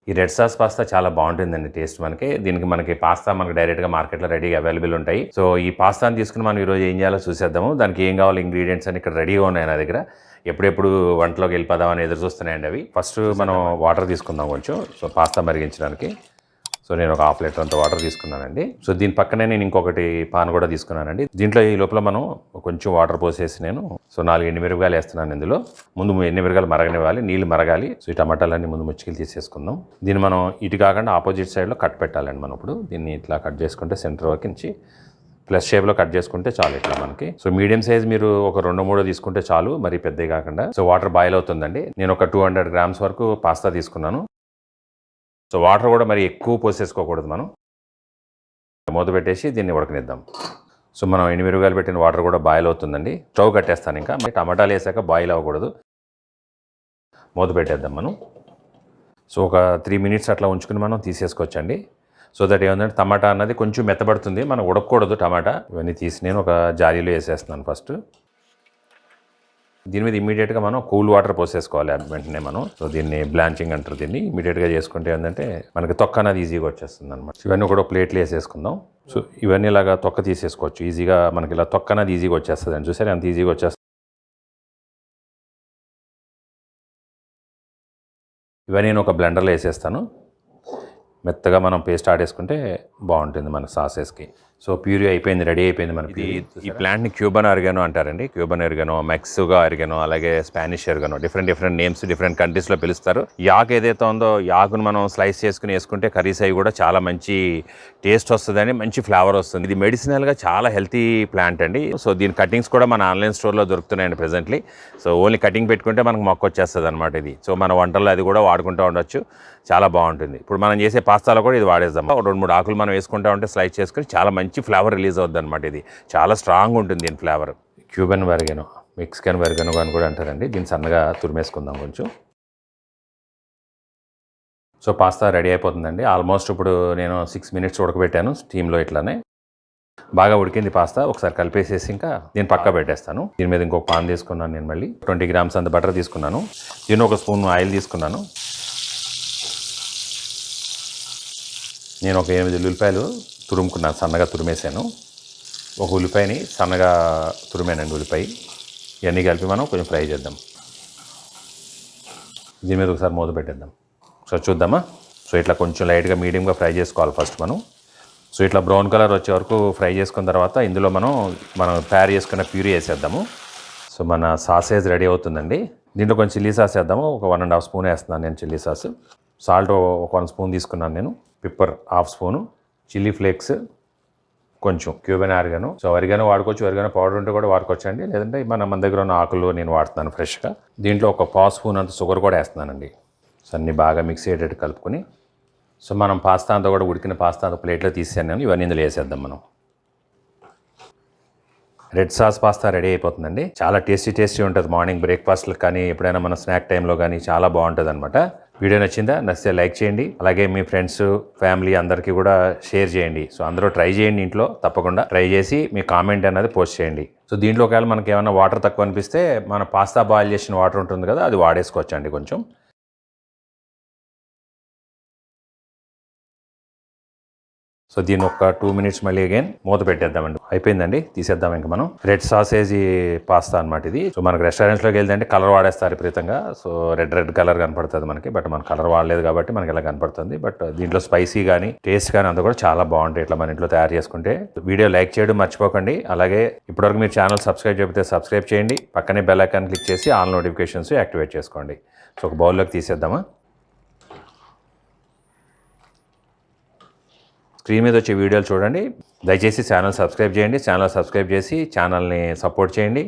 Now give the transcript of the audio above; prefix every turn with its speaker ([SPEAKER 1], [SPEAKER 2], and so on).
[SPEAKER 1] ఈ red sauce pasta చాలా బాగుంటుందండి టేస్ట్ మనకి. మనకి పాస్తా మనకి డైరెక్ట్గా మార్కెట్లో రెడీగా అవైలబుల్ ఉంటాయి. సో ఈ పాస్తాని తీసుకుని మనం ఈరోజు ఏం చేయాలో చూసేద్దాము. దానికి ఏం కావాలి ఇంగ్రీడియంట్స్ అని ఇక్కడ రెడీగా ఉన్నాయి నా దగ్గర. ఎప్పుడెప్పుడు వంటలోకి వెళ్ళిపోదామని ఎదురు చూస్తున్నాయండి అవి. ఫస్ట్ మనం వాటర్ తీసుకుందాం కొంచెం. So pasta మరిగించడానికి. సో నేను ఒక 1/2 లీటర్ అంత వాటర్ తీసుకున్నానండి. సో దీని పక్కనే నేను ఇంకొకటి పాన్ కూడా తీసుకున్నానండి. దీంట్లో ఈ లోపల మనం కొంచెం వాటర్ పోసేసి నేను 4 ఎండుమిరపకాయలు వేస్తున్నాను ఇందులో. ముందు ఎండుమిరపకాయలు మరగనివ్వాలి, నీళ్ళు మరగాలి. సో ఈ టమాటాలన్నీ ముందు ముచ్చికలు తీసేసుకుందాం. దీన్ని మనం ఇటు కాకుండా ఆపోజిట్ సైడ్లో కట్ పెట్టాలండి. మనం ఇప్పుడు దీన్ని ఇట్లా కట్ చేసుకుంటే సెంటర్ వరకు నుంచి ప్లస్ షేప్లో కట్ చేసుకుంటే చాలు ఇట్లా మనకి. సో మీడియం సైజ్ మీరు ఒక 2-3 తీసుకుంటే చాలు, మరి పెద్దవి కాకుండా. సో వాటర్ బాయిల్ అవుతుందండి. నేను ఒక 200 గ్రామ్స్ వరకు పాస్తా తీసుకున్నాను. సో వాటర్ కూడా మరి ఎక్కువ పోసేసుకోకూడదు. మనం మూత పెట్టేసి దీన్ని ఉడకనిద్దాం. సో మనం ఎండుమిరపకాయలు పెట్టిన వాటర్ కూడా బాయిల్ అవుతుందండి. స్టవ్ కట్టేస్తాను. ఇంకా టమాటాలు వేసాక బాయిల్ అవ్వకూడదు. మూత పెట్టేద్దాం మనం. సో ఒక 3 మినిట్స్ అట్లా ఉంచుకుని మనం తీసేసుకోవచ్చండి. సో దట్ ఏమంటే టమాటా అన్నది కొంచెం మెత్తబడుతుంది. మనం ఉడకకూడదు టమాటా. ఇవన్నీ తీసి నేను ఒక జాలీలో వేసేస్తున్నాను ఫస్ట్. దీని మీద ఇమీడియట్గా మనం కూల్ వాటర్ పోసేసుకోవాలి వెంటనే మనం. సో దీన్ని బ్లాంచింగ్ అంటారు. దీన్ని ఇమీడియట్గా చేసుకుంటే ఏంటంటే మనకి తొక్క అనేది ఈజీగా వచ్చేస్తుంది అనమాట. ఇవన్నీ కూడా ప్లేట్లు వేసేసుకుందాం. సో ఇవన్నీ ఇలాగా తొక్క తీసేసుకోవచ్చు ఈజీగా. మనకి ఇలా తొక్క అనేది ఈజీగా వచ్చేస్తుంది అని చూసారు ఎంత ఈజీగా వచ్చేస్తుంది. ఇవన్నీ నేను ఒక బ్లెండర్లో వేసేస్తాను. మెత్తగా మనం పేస్ట్ ఆడేసుకుంటే బాగుంటుంది మన సాసెస్కి. సో ప్యూరీ అయిపోయింది, రెడీ అయిపోయింది మనకి. ఈ ప్లాంట్ని క్యూబన్ ఆరిగానో అంటారండి. క్యూబన్ ఆరిగానో, మెక్సికో ఆరిగానో, అలాగే Spanish oregano, different names different కంట్రీస్లో పిలుస్తారు. యాక్ ఏదైతే ఉందో యాకును మనం స్లైస్ చేసుకుని వేసుకుంటే కర్రీస్ అవి కూడా చాలా మంచి టేస్ట్ వస్తుందని, మంచి ఫ్లేవర్ వస్తుంది. ఇది మెడిసినల్గా చాలా హెల్తీ ప్లాంట్ అండి. సో దీని కటింగ్స్ కూడా మన ఆన్లైన్ స్టోర్లో దొరుకుతున్నాయండి ప్రెజెంట్లీ. సో ఓన్లీ కటింగ్ పెట్టుకుంటే మనకు మొక్క వచ్చేస్తుంది అనమాట ఇది. సో మన వంటల్లో అది కూడా వాడుకుంటూ ఉండొచ్చు. చాలా బాగుంటుంది. ఇప్పుడు మనం చేసే పాస్తాలో కూడా ఇది వాడేద్దాం. 2-3 ఆకులు మనం వేసుకుంటా ఉంటే స్లైస్ చేసుకుని చాలా మంచి ఫ్లేవర్ రిలీజ్ అవుద్ది అనమాట. ఇది చాలా స్ట్రాంగ్ ఉంటుంది దీని ఫ్లేవర్. క్యూబన్ వెరగనో, మెక్సికన్ వెరగనో అని కూడా అంటారండి. దీన్ని సన్నగా తురిమేసుకుందాం కొంచెం. సో పాస్తా రెడీ అయిపోతుందండి. ఆల్మోస్ట్ ఇప్పుడు నేను 6 మినిట్స్ ఉడకబెట్టాను స్టీమ్లో. ఇట్లానే బాగా ఉడికింది పాస్తా. ఒకసారి కలిపేసేసి ఇంకా దీన్ని పక్క పెట్టేస్తాను. దీని మీద ఇంకొక పాన్ తీసుకున్నాను నేను. మళ్ళీ 20 గ్రామ్స్ అంత బటర్ తీసుకున్నాను. దీన్ని ఒక స్పూన్ ఆయిల్ తీసుకున్నాను. నేను ఒక 8 ఉల్లిపాయలు తురుముకున్నాను, సన్నగా తురిమేసాను. ఒక ఉల్లిపాయని సన్నగా తురిమానండి ఉల్లిపాయ. ఇవన్నీ కలిపి మనం కొంచెం ఫ్రై చేద్దాం. దీని మీద ఒకసారి మూత పెట్టేద్దాం. ఒకసారి చూద్దామా. సో ఇట్లా కొంచెం లైట్గా మీడియంగా ఫ్రై చేసుకోవాలి ఫస్ట్ మనం. సో ఇట్లా బ్రౌన్ కలర్ వచ్చే వరకు ఫ్రై చేసుకున్న తర్వాత ఇందులో మనం తయారు చేసుకున్న ప్యూరీ వేసేద్దాము. సో మన సాసేజ్ రెడీ అవుతుందండి. దీంట్లో కొంచెం చిల్లీ సాస్ వేద్దాము. ఒక 1.5 స్పూన్ వేస్తున్నాను నేను చిల్లీ సాస్. సాల్ట్ ఒక 1 స్పూన్ తీసుకున్నాను నేను. Pepper 1/2 spoon. చిల్లీ ఫ్లేక్స్ కొంచెం. Cuban oregano. సో ఆరిగానో వాడుకోవచ్చు, ఆరిగానో పౌడర్ ఉంటే కూడా వాడుకోవచ్చు అండి. లేదంటే మన దగ్గర ఉన్న ఆకులు నేను వాడుతున్నాను ఫ్రెష్గా. దీంట్లో ఒక 1/4 స్పూన్ అంత షుగర్ కూడా వేస్తున్నానండి. సో అన్నీ బాగా మిక్స్ అయ్యేటట్టు కలుపుకొని, సో మనం పాస్తా అంతా కూడా ఉడికిన పాస్తా అంతా ప్లేట్లో తీసాను నేను. ఇవన్నీ ఇందులో వేసేద్దాం మనం. రెడ్ సాస్ పాస్తా రెడీ అయిపోతుందండి. చాలా టేస్టీ ఉంటుంది. మార్నింగ్ బ్రేక్ఫాస్ట్లకు కానీ ఎప్పుడైనా మన స్నాక్ టైంలో కానీ చాలా బాగుంటుంది అనమాట. వీడియో నచ్చితే లైక్ చేయండి. అలాగే మీ ఫ్రెండ్స్, ఫ్యామిలీ అందరికీ కూడా షేర్ చేయండి. సో అందరూ ట్రై చేయండి, ఇంట్లో తప్పకుండా ట్రై చేసి మీ కామెంట్ అనేది పోస్ట్ చేయండి. సో దీంట్లో ఒకవేళ మనకి ఏమైనా వాటర్ తక్కువ అనిపిస్తే మన పాస్తా బాయిల్ చేసిన వాటర్ ఉంటుంది కదా, అది వాడేసుకోవచ్చు అండి కొంచెం. సో దీన్ని ఒక 2 మినిట్స్ మళ్ళీ అగైన్ మూత పెట్టేద్దామండి. అయిపోయిందండి, తీసేద్దాం ఇంకా మనం. రెడ్ సాసేజీ పాస్తా అనమాట ఇది. సో మనకు రెస్టారెంట్స్లోకి వెళ్తే కలర్ వాడేస్తారు విపరీతంగా. సో రెడ్ కలర్ కనపడుతుంది మనకి. బట్ మన కలర్ వాడలేదు కాబట్టి మనకి ఇలా కనపడుతుంది. బట్ దీంట్లో స్పైసీ కానీ టేస్ట్ కానీ అంతా కూడా చాలా బాగుంటాయి ఇట్లా మన ఇంట్లో తయారు చేసుకుంటే. వీడియో లైక్ చేయడం మర్చిపోకండి. అలాగే ఇప్పటివరకు మీరు ఛానల్ సబ్స్క్రైబ్ చేయకపోతే సబ్స్క్రైబ్ చేయండి. పక్కనే బెల్ ఐకాన్ క్లిక్ చేసి ఆల్ నోటిఫికేషన్స్ యాక్టివేట్ చేసుకోండి. సో ఒక బౌల్లోకి తీసేద్దామా. స్క్రీన్ మీద వచ్చే వీడియోలు చూడండి. దయచేసి ఛానల్ సబ్స్క్రైబ్ చేయండి. ఛానల్ సబ్స్క్రైబ్ చేసి ఛానల్ని సపోర్ట్ చేయండి.